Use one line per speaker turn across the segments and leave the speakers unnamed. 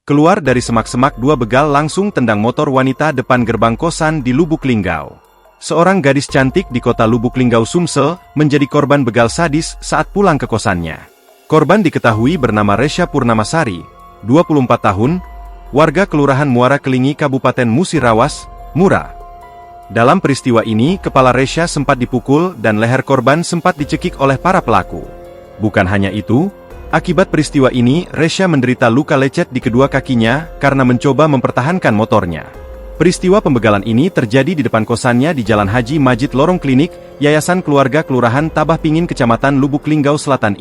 Keluar dari semak-semak, dua begal langsung tendang motor wanita depan gerbang kosan di Lubuk Linggau. Seorang gadis cantik di kota Lubuk Linggau, Sumsel, menjadi korban begal sadis saat pulang ke kosannya. Korban diketahui bernama Resya Purnamasari, 24 tahun, warga Kelurahan Muara Kelingi, Kabupaten Musirawas, Mura. Dalam peristiwa ini, kepala Resya sempat dipukul dan leher korban sempat dicekik oleh para pelaku. Bukan hanya itu, akibat peristiwa ini, Resya menderita luka lecet di kedua kakinya karena mencoba mempertahankan motornya. Peristiwa pembegalan ini terjadi di depan kosannya di Jalan Haji Majid Lorong Klinik, Yayasan Keluarga Kelurahan Tabah Pingin, Kecamatan Lubuk Linggau Selatan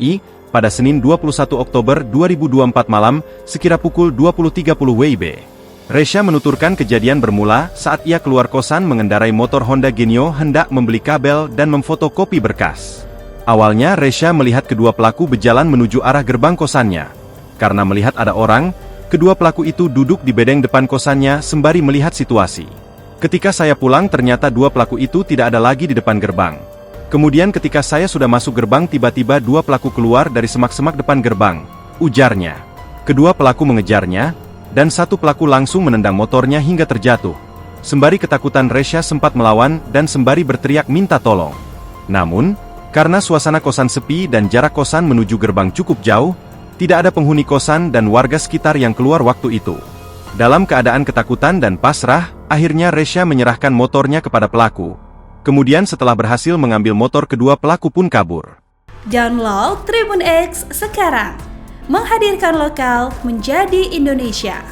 pada Senin 21 Oktober 2024 malam, sekira pukul 20.30 WIB. Resya menuturkan kejadian bermula saat ia keluar kosan mengendarai motor Honda Genio hendak membeli kabel dan memfotokopi berkas. Awalnya Resya melihat kedua pelaku berjalan menuju arah gerbang kosannya. Karena melihat ada orang, kedua pelaku itu duduk di bedeng depan kosannya sembari melihat situasi. Ketika saya pulang, ternyata dua pelaku itu tidak ada lagi di depan gerbang. Kemudian ketika saya sudah masuk gerbang, tiba-tiba dua pelaku keluar dari semak-semak depan gerbang, ujarnya. Kedua pelaku mengejarnya, dan satu pelaku langsung menendang motornya hingga terjatuh. Sembari ketakutan, Resya sempat melawan dan sembari berteriak minta tolong. Namun, karena suasana kosan sepi dan jarak kosan menuju gerbang cukup jauh, tidak ada penghuni kosan dan warga sekitar yang keluar waktu itu. Dalam keadaan ketakutan dan pasrah, akhirnya Resya menyerahkan motornya kepada pelaku. Kemudian setelah berhasil mengambil motor, kedua pelaku pun kabur.
Download Tribun X sekarang, menghadirkan lokal menjadi Indonesia.